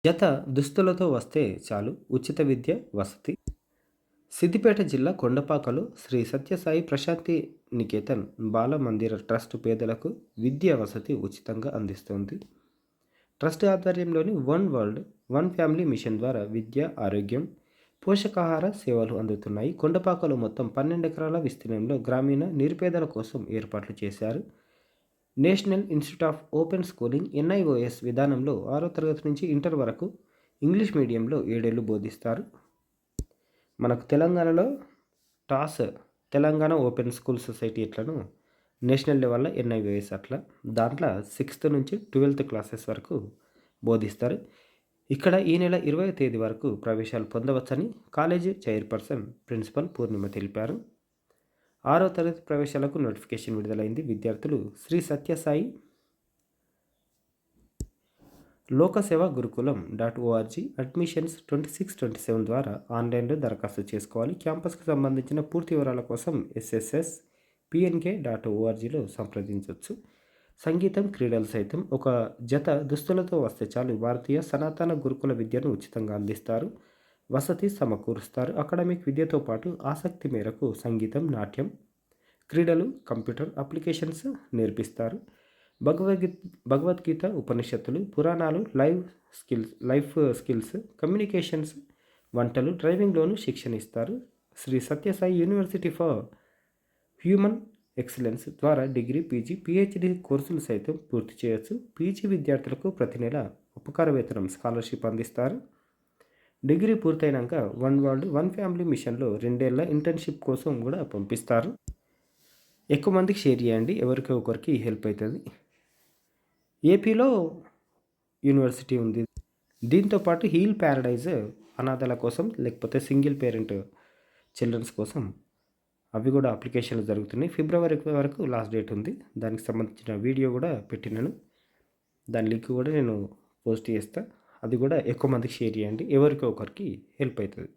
జత దుస్తులతో వస్తే చాలు ఉచిత విద్య, వసతి. సిద్దిపేట జిల్లా కొండపాకలో శ్రీ సత్యసాయి ప్రశాంతి నికేతన్ బాల మందిర ట్రస్ట్ పేదలకు విద్యా వసతి ఉచితంగా అందిస్తోంది. ట్రస్ట్ ఆధ్వర్యంలోని one world one family machine ద్వారా విద్య, ఆరోగ్యం, పోషకాహార సేవలు అందుతున్నాయి. కొండపాకలో మొత్తం 12 ఎకరాల విస్తీర్ణంలో గ్రామీణ నిరుపేదల కోసం ఏర్పాట్లు చేశారు. National institute of open schooling NIOS విధానంలో 6వ తరగతి నుంచి ఇంటర్ వరకు ఇంగ్లీష్ మీడియంలో 7 ఏళ్లు బోధిస్తారు. మనకు తెలంగాణలో toss Telangana open school society ఎట్లనో నేషనల్ లెవెల్లో ఎన్ఐఓఎస్ అట్లా దాంట్లో 6th నుంచి 12th క్లాసెస్ వరకు బోధిస్తారు. ఇక్కడ ఈ నెల 20వ తేదీ వరకు ప్రవేశాలు పొందవచ్చని కాలేజీ చైర్పర్సన్ ప్రిన్సిపల్ పూర్ణిమ తెలిపారు. 6వ తరగతి ప్రవేశాలకు నోటిఫికేషన్ విడుదలైంది. విద్యార్థులు శ్రీ సత్యసాయి లోకసేవ గురుకులం .org అడ్మిషన్స్ 26-27 ద్వారా ఆన్లైన్లో దరఖాస్తు చేసుకోవాలి. క్యాంపస్కు సంబంధించిన పూర్తి వివరాల కోసం sspnk.orgలో సంప్రదించవచ్చు. సంగీతం, క్రీడలు సైతం ఒక జత దుస్తులతో వస్తే చాలు భారతీయ సనాతన గురుకుల విద్యను ఉచితంగా అందిస్తారు. వసతి సమకూరుస్తారు. అకాడమిక్ విద్యతో పాటు ఆసక్తి మేరకు సంగీతం, నాట్యం, క్రీడలు, కంప్యూటర్ అప్లికేషన్స్ నేర్పిస్తారు. భగవద్గీత, ఉపనిషత్తులు, పురాణాలు, లైఫ్ స్కిల్స్, కమ్యూనికేషన్స్, వంటలు, డ్రైవింగ్లోనూ శిక్షణ ఇస్తారు. Shri Sathya Sai university for human excellence ద్వారా డిగ్రీ, పీజీ, పిహెచ్డి కోర్సులు సైతం పూర్తి చేయవచ్చు. పీజీ విద్యార్థులకు ప్రతి నెల ఉపకార వేతనం స్కాలర్షిప్ అందిస్తారు. డిగ్రీ పూర్తయినాక వన్ వరల్డ్ వన్ ఫ్యామిలీ మిషన్లో 2 ఏళ్ల ఇంటర్న్షిప్ కోసం కూడా పంపిస్తారు. ఎక్కువ మందికి షేర్ చేయండి, ఎవరికి ఒకరికి హెల్ప్ అవుతుంది. ఏపీలో యూనివర్సిటీ ఉంది. దీంతోపాటు హీల్ ప్యారడైజ్ అనాథల కోసం లేకపోతే సింగిల్ పేరెంట్ చిల్డ్రన్స్ కోసం అవి కూడా అప్లికేషన్లు జరుగుతున్నాయి. ఫిబ్రవరి వరకు లాస్ట్ డేట్ ఉంది. దానికి సంబంధించిన వీడియో కూడా పెట్టినాను. దాని లింక్ కూడా నేను పోస్ట్ చేస్తా. అది కూడా ఎక్కువ మందికి షేర్ చేయండి, ఎవరికి ఒకరికి హెల్ప్ అవుతుంది.